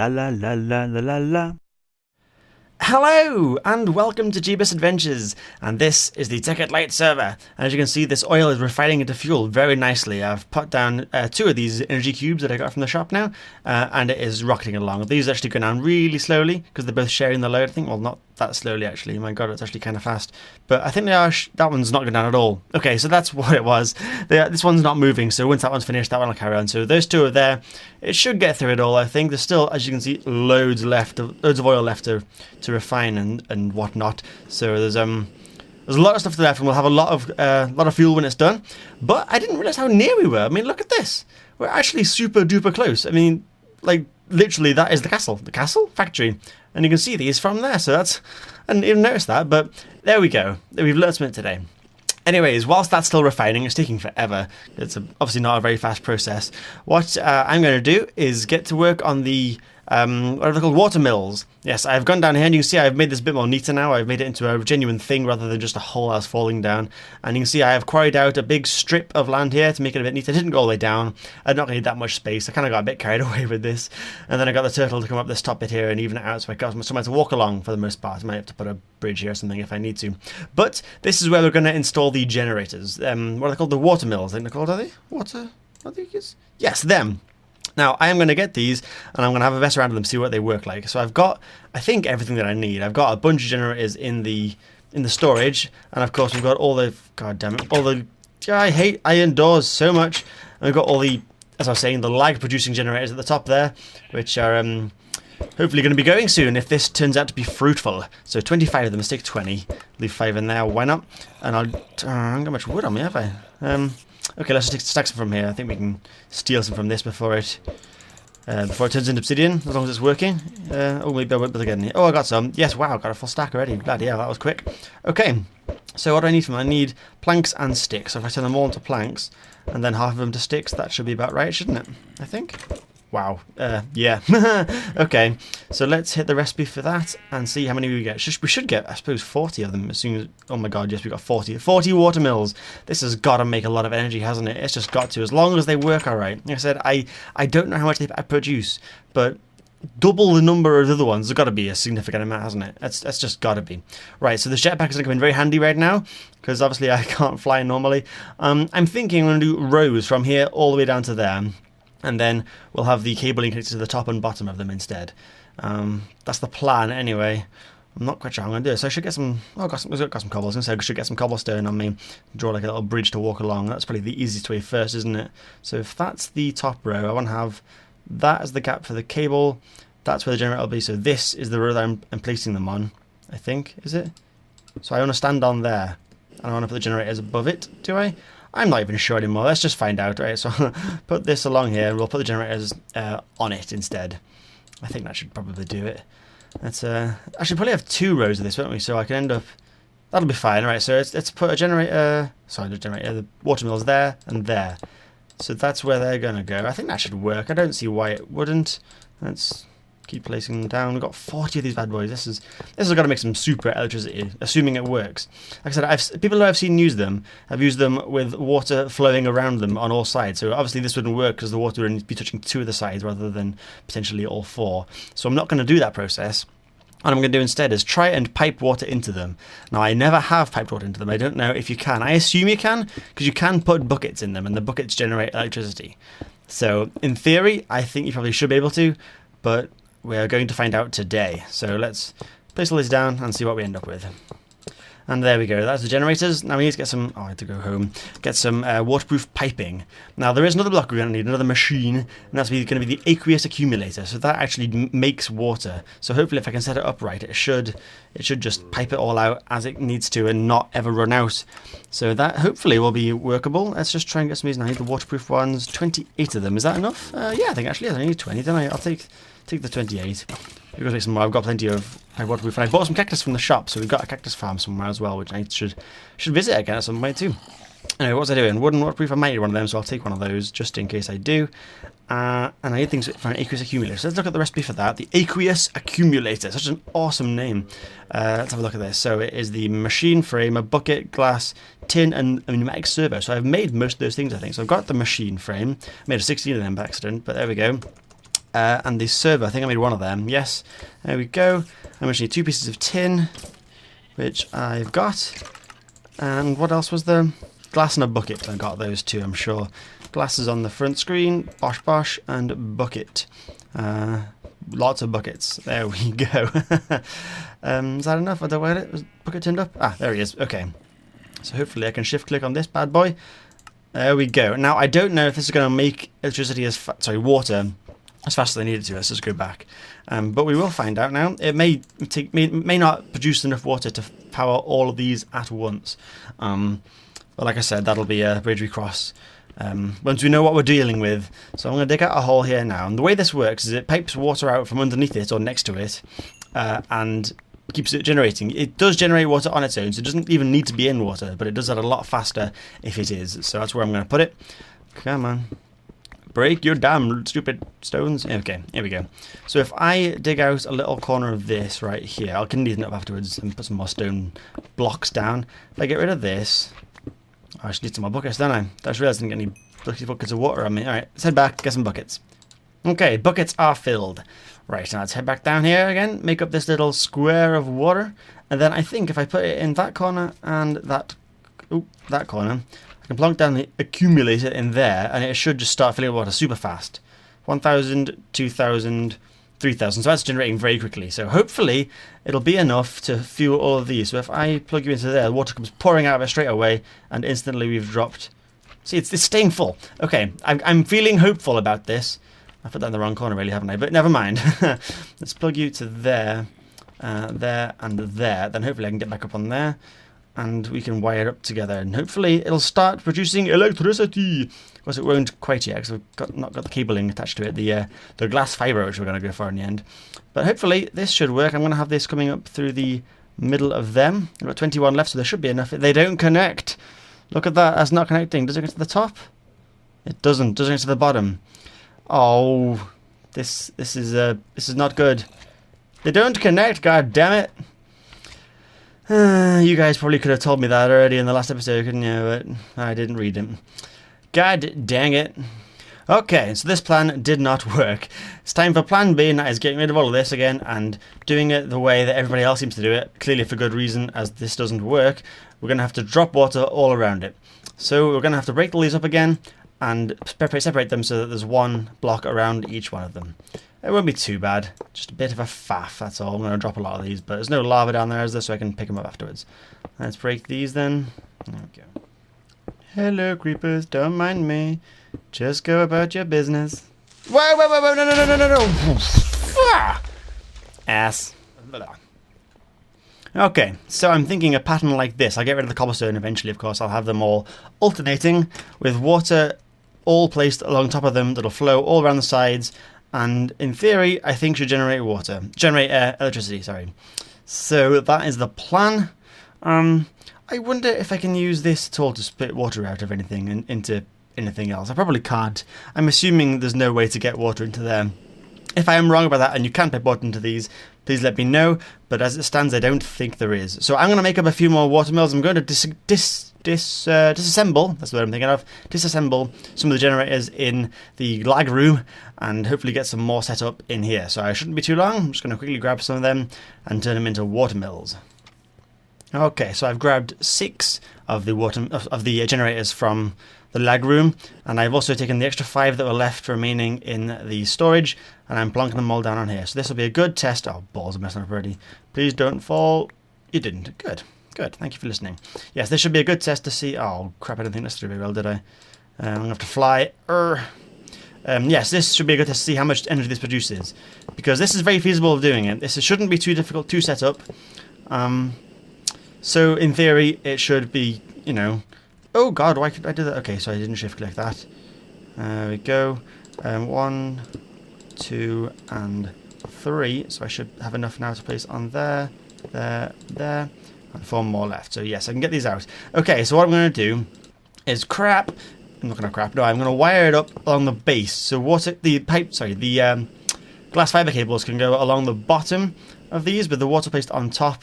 la la la la la la la. Hello and welcome to Jebus Adventures, and this is the Tekkit Lite Server. As you can see, this oil is refining into fuel very nicely. I've put down 2 of these energy cubes that I got from the shop now, and it is rocketing along. These actually go down really slowly because they're both sharing the load, I think. Well, not that slowly actually, my god, it's actually kind of fast, but I think they are that one's not going down at all. Okay, so that's what it was. This one's not moving, so once that one's finished, that one will carry on. So those 2 are there. It should get through it all, I think. There's still, as you can see, loads of oil left to refine and whatnot. So there's a lot of stuff left, and we'll have a lot of fuel when it's done. But I didn't realize how near we were. I mean, look at this. We're actually super duper close. I mean, like literally, that is the castle factory, and you can see these from there. So that's, I didn't even notice that, but there we go. We've learned something today. Anyways, whilst that's still refining, it's taking forever. It's obviously not a very fast process. What I'm going to do is get to work on the what are they called? Water mills. Yes, I've gone down here, and you can see I've made this a bit more neater now. I've made it into a genuine thing rather than just a hole that's falling down. And you can see I have quarried out a big strip of land here to make it a bit neater. I didn't go all the way down. I don't need that much space. I kind of got a bit carried away with this. And then I got the turtle to come up this top bit here and even it out, so I got somewhere to walk along for the most part. I might have to put a bridge here or something if I need to. But this is where we're going to install the generators. What are they called? The water mills, I think they're called, are they? Water? I think it's... Yes, them. Now, I am going to get these, and I'm going to have a mess around with them, see what they work like. So I've got, I think, everything that I need. I've got a bunch of generators in the storage, and of course we've got all the, god damn it, all the, I hate iron doors so much. And we've got all the, as I was saying, the lag-producing generators at the top there, which are hopefully going to be going soon if this turns out to be fruitful. So 25 of them, stick 20, leave 5 in there, why not? And I haven't got much wood on me, have I? Okay, let's just stack some from here. I think we can steal some from this before it turns into obsidian, as long as it's working. Oh, maybe I won't be able to get any. Oh, I got some. Yes, wow, got a full stack already. Bloody hell, that was quick. Okay, so what do I need from them? I need planks and sticks. So if I turn them all into planks, and then half of them to sticks, that should be about right, shouldn't it? I think. Wow. Yeah. Okay, so let's hit the recipe for that and see how many we get. We should get, I suppose, 40 of them as soon as... Oh my god, yes, we got 40. 40 water mills. This has got to make a lot of energy, hasn't it? It's just got to, as long as they work all right. Like I said, I don't know how much they produce, but double the number of the other ones. There's got to be a significant amount, hasn't it? That's just got to be. Right, so the jetpack is going to come in very handy right now, because obviously I can't fly normally. I'm thinking I'm going to do rows from here all the way down to there. And then we'll have the cabling connected to the top and bottom of them instead. That's the plan anyway. I'm not quite sure how I'm going to do it. So I should get some... Oh, I've got some cobbles. I should get some cobblestone on me. Draw like a little bridge to walk along. That's probably the easiest way first, isn't it? So if that's the top row, I want to have that as the gap for the cable. That's where the generator will be. So this is the row that I'm placing them on, I think. Is it? So I want to stand on there. And I want to put the generators above it, do I? I'm not even sure anymore. Let's just find out, right? So put this along here. We'll put the generators on it instead. I think that should probably do it. Let's I should probably have 2 rows of this, won't we? So I can end up... That'll be fine. All right, so let's put a generator... Sorry, the water mill's there and there. So that's where they're going to go. I think that should work. I don't see why it wouldn't. Let's keep placing them down. We've got 40 of these bad boys. This has got to make some super electricity, assuming it works. Like I said, people who I've seen use them have used them with water flowing around them on all sides. So obviously this wouldn't work because the water would be touching 2 of the sides rather than potentially all 4. So I'm not going to do that process. What I'm going to do instead is try and pipe water into them. Now, I never have piped water into them. I don't know if you can. I assume you can, because you can put buckets in them, and the buckets generate electricity. So, in theory, I think you probably should be able to, but we're going to find out today. So let's place all these down and see what we end up with. And there we go, that's the generators. Now we need to get some, I have to go home, get some waterproof piping. Now there is another block we're going to need, another machine, and that's going to be the aqueous accumulator. So that actually makes water. So hopefully if I can set it up right, it should just pipe it all out as it needs to and not ever run out. So that hopefully will be workable. Let's just try and get some of these. Now I need the waterproof ones, 28 of them. Is that enough? Yeah, I think actually I need 20, don't I? I'll take the 28. We've got to make some more. I've got plenty of waterproof, and I bought some cactus from the shop, so we've got a cactus farm somewhere as well, which I should visit again at some point too. Anyway, what was I doing? Wooden waterproof. I might need one of them, so I'll take one of those just in case I do. And I need things for an aqueous accumulator. So let's look at the recipe for that. The aqueous accumulator. Such an awesome name. Let's have a look at this. So it is the machine frame, a bucket, glass, tin, and a pneumatic servo. So I've made most of those things, I think. So I've got the machine frame. I made a 16 of them by accident, but there we go. and the server. I think I made one of them. Yes, there we go. I'm going to need 2 pieces of tin, which I've got. And what else was there? Glass and a bucket. I got those 2, I'm sure. Glasses on the front screen, bosh bosh, and bucket. Lots of buckets. There we go. Is that enough? I don't know where it was. Bucket turned up. Ah, there he is. Okay. So hopefully I can shift click on this bad boy. There we go. Now I don't know if this is going to make electricity water as fast as I need it to. Let's just go back. But we will find out now. It may not produce enough water to power all of these at once. But like I said, that'll be a bridge we cross once we know what we're dealing with. So I'm going to dig out a hole here now. And the way this works is it pipes water out from underneath it or next to it and keeps it generating. It does generate water on its own, so it doesn't even need to be in water, but it does that a lot faster if it is. So that's where I'm going to put it. Come on. Break your damn stupid stones. Okay, here we go. So if I dig out a little corner of this right here, I can neaten it up afterwards and put some more stone blocks down. If I get rid of this, I should need some more buckets, don't I? I just realised I didn't get any buckets of water on me. Alright, let's head back, get some buckets. Okay, buckets are filled. Right, now let's head back down here again, make up this little square of water, and then I think if I put it in that corner and that corner, I can plonk down the accumulator in there, and it should just start filling with water super fast. 1,000, 2,000, 3,000, so that's generating very quickly. So hopefully it'll be enough to fuel all of these. So if I plug you into there, the water comes pouring out of it straight away, and instantly we've dropped. See, it's staying full. Okay, I'm feeling hopeful about this. I put that in the wrong corner, really, haven't I? But never mind. Let's plug you to there, there, and there. Then hopefully I can get back up on there, and we can wire it up together. And hopefully it'll start producing electricity. Of course, it won't quite yet, because we've not got the cabling attached to it. The glass fibre, which we're going to go for in the end. But hopefully this should work. I'm going to have this coming up through the middle of them. I've got 21 left, so there should be enough. They don't connect. Look at that. That's not connecting. Does it get to the top? It doesn't. Doesn't get to the bottom. Oh, this is not good. They don't connect, god damn it. You guys probably could have told me that already in the last episode, couldn't you? But I didn't read it. God dang it. Okay, so this plan did not work. It's time for plan B, and that is getting rid of all of this again and doing it the way that everybody else seems to do it, clearly for good reason, as this doesn't work. We're going to have to drop water all around it. So we're going to have to break all these up again and separate them so that there's one block around each one of them. It won't be too bad, just a bit of a faff, that's all. I'm going to drop a lot of these, but there's no lava down there, is there, so I can pick them up afterwards. Let's break these then. There we go. Hello, creepers, don't mind me. Just go about your business. Whoa, whoa, whoa, whoa, no, no, no, no, no, no. Ass. Okay, so I'm thinking a pattern like this. I'll get rid of the cobblestone eventually, of course. I'll have them all alternating with water all placed along top of them that'll flow all around the sides, and in theory I think should generate electricity, sorry. So that is the plan. I wonder if I can use this at all to split water out of anything and into anything else. I probably can't. I'm assuming there's no way to get water into there. If I am wrong about that and you can pipe water into these, please let me know, but as it stands I don't think there is. So I'm going to make up a few more watermills. I'm going to disassemble, that's the word I'm thinking of, disassemble some of the generators in the lag room and hopefully get some more set up in here. So I shouldn't be too long. I'm just going to quickly grab some of them and turn them into watermills. Okay, so I've grabbed 6 of the generators from the lag room, and I've also taken the extra 5 that were left remaining in the storage, and I'm plonking them all down on here. So this will be a good test. Oh, balls are messing up already. Please don't fall. You didn't. Good. Good. Thank you for listening. Yes, this should be a good test to see. Oh, crap, I didn't think this through very well, did I? I'm going to have to fly. Yes, this should be a good test to see how much energy this produces, because this is very feasible of doing it. This shouldn't be too difficult to set up. So in theory, it should be, you know... Oh god, why could I do that? Okay, so I didn't shift click that. There we go. 1, 2, and 3. So I should have enough now to place on there, there, there, and 4 more left. So yes, I can get these out. Okay, so what I'm going to do is I'm not going to I'm going to wire it up along the base. So the glass fiber cables can go along the bottom of these, with the water placed on top.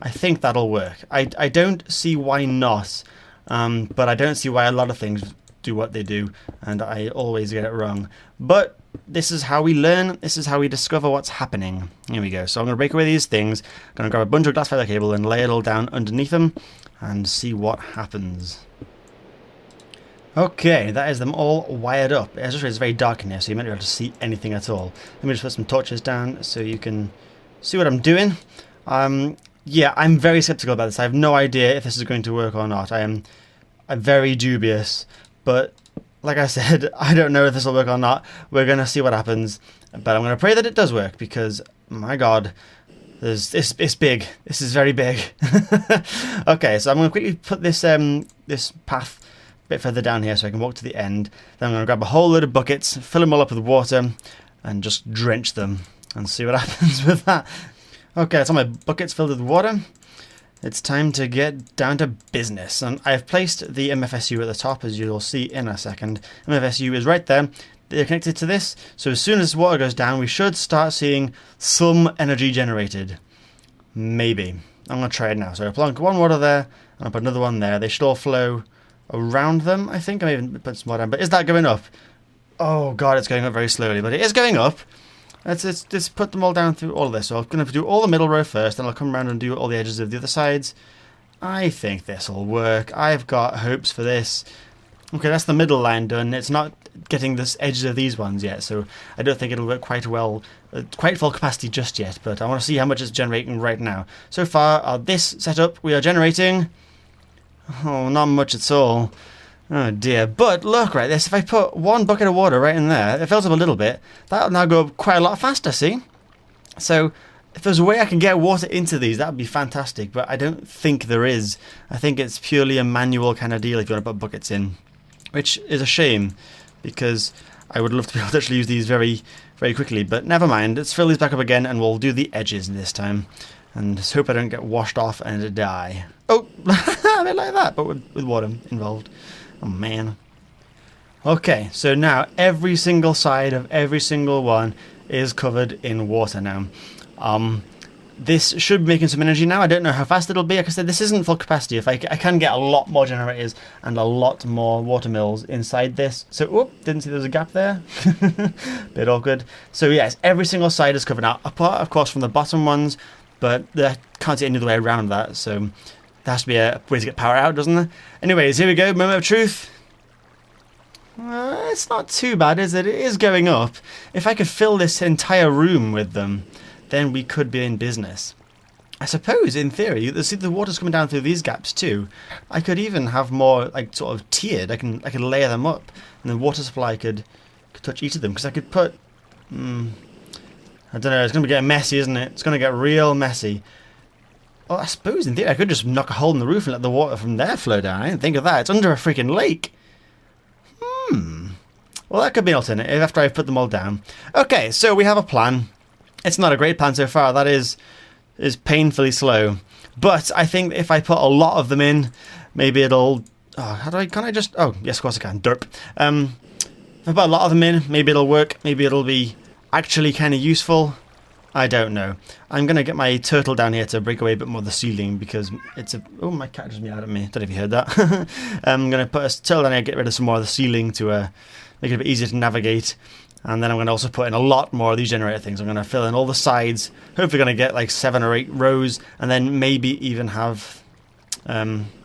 I think that'll work. I don't see why not. But I don't see why a lot of things do what they do, and I always get it wrong. But this is how we learn. This is how we discover what's happening. Here we go. So I'm going to break away these things. I'm going to grab a bunch of glass fiber cable and lay it all down underneath them and see what happens. Okay, that is them all wired up. It's very dark in here, so you might not be able to see anything at all. Let me just put some torches down so you can see what I'm doing. Yeah, I'm very skeptical about this. I have no idea if this is going to work or not. I'm very dubious, but like I said, I don't know if this will work or not. We're going to see what happens, but I'm going to pray that it does work because, my God, it's big. This is very big. Okay, so I'm going to quickly put this this path a bit further down here so I can walk to the end. Then I'm going to grab a whole load of buckets, fill them all up with water, and just drench them and see what happens with that. Okay, that's all my buckets filled with water. It's time to get down to business. And I've placed the MFSU at the top, as you'll see in a second. MFSU is right there. They're connected to this. So as soon as water goes down, we should start seeing some energy generated. Maybe. I'm going to try it now. So I'll plonk one water there, and I'll put another one there. They should all flow around them, I think. I may even put some more down. But is that going up? Oh, God, it's going up very slowly. But it is going up. Let's put them all down through all of this. So I'm going to do all the middle row first, then I'll come around and do all the edges of the other sides. I think this will work. I've got hopes for this. Okay, that's the middle line done. It's not getting the edges of these ones yet, so I don't think it'll work quite well, quite full capacity just yet, but I want to see how much it's generating right now. So far, this setup, we are generating, oh, not much at all. Oh dear, but look, right, this, if I put one bucket of water right in there, it fills up a little bit, that'll now go quite a lot faster, see? So, if there's a way I can get water into these, that would be fantastic, but I don't think there is. I think it's purely a manual kind of deal if you want to put buckets in, which is a shame, because I would love to be able to actually use these very, very quickly, but never mind, let's fill these back up again, and we'll do the edges this time, and just hope I don't get washed off and die. Oh, a bit like that, but with water involved. Oh man. Okay, so now every single side of every single one is covered in water now. This should be making some energy now. I don't know how fast it'll be. Like I said, this isn't full capacity. If I can get a lot more generators and a lot more water mills inside this. So, whoop, didn't see there was a gap there. Bit awkward. So yes, every single side is covered now, apart of course from the bottom ones, but I can't see any other way around that, so there has to be a way to get power out, doesn't there? Anyways, here we go, moment of truth. It's not too bad, is it? It is going up. If I could fill this entire room with them, then we could be in business. I suppose, in theory, see the water's coming down through these gaps too. I could even have more, like, sort of tiered. I could layer them up, and the water supply could touch each of them, because I could put... I don't know, it's going to be getting messy, isn't it? It's going to get real messy. Well, I suppose in theory I could just knock a hole in the roof and let the water from there flow down. I didn't think of that. It's under a freaking lake. Well, that could be an alternative after I've put them all down. Okay, so we have a plan. It's not a great plan so far. That is painfully slow. But I think if I put a lot of them in, maybe it'll... Oh, can I just... Oh, yes, of course I can. Derp. If I put a lot of them in, maybe it'll work. Maybe it'll be actually kind of useful. I don't know. I'm going to get my turtle down here to break away a bit more of the ceiling because it's a... Oh, my cat just meowed at me. Don't know if you heard that. I'm going to put a turtle down here, get rid of some more of the ceiling to make it a bit easier to navigate. And then I'm going to also put in a lot more of these generator things. I'm going to fill in all the sides. Hopefully going to get like 7 or 8 rows. And then maybe even have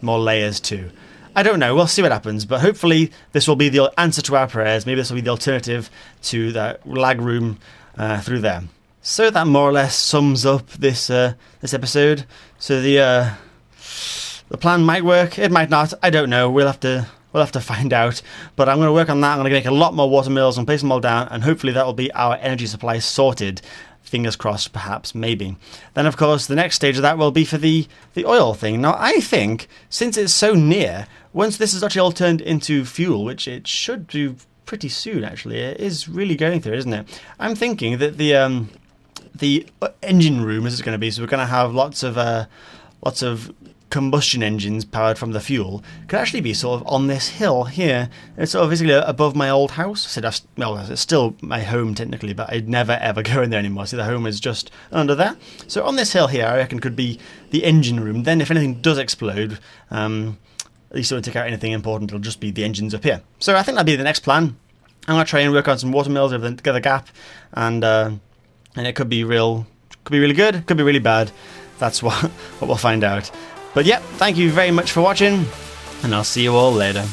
more layers too. I don't know. We'll see what happens. But hopefully this will be the answer to our prayers. Maybe this will be the alternative to the lag room through there. So that more or less sums up this this episode. So the plan might work, it might not. I don't know. We'll have to find out. But I'm going to work on that. I'm going to make a lot more water mills and place them all down, and hopefully that will be our energy supply sorted. Fingers crossed, perhaps, maybe. Then, of course, the next stage of that will be for the oil thing. Now, I think since it's so near, once this is actually all turned into fuel, which it should do pretty soon. Actually, it is really going through, isn't it? I'm thinking that the engine room is going to be, so we're going to have lots of combustion engines powered from the fuel, could actually be sort of on this hill here. It's sort of basically above my old house. So well, it's still my home technically, but I'd never ever go in there anymore. See, the home is just under there. So on this hill here, I reckon could be the engine room. Then if anything does explode, at least it won't take out anything important. It'll just be the engines up here. So I think that'll be the next plan. I'm gonna try and work on some watermills over the gap, and it could be really good, could be really bad. That's what we'll find out. But yeah, thank you very much for watching, and I'll see you all later.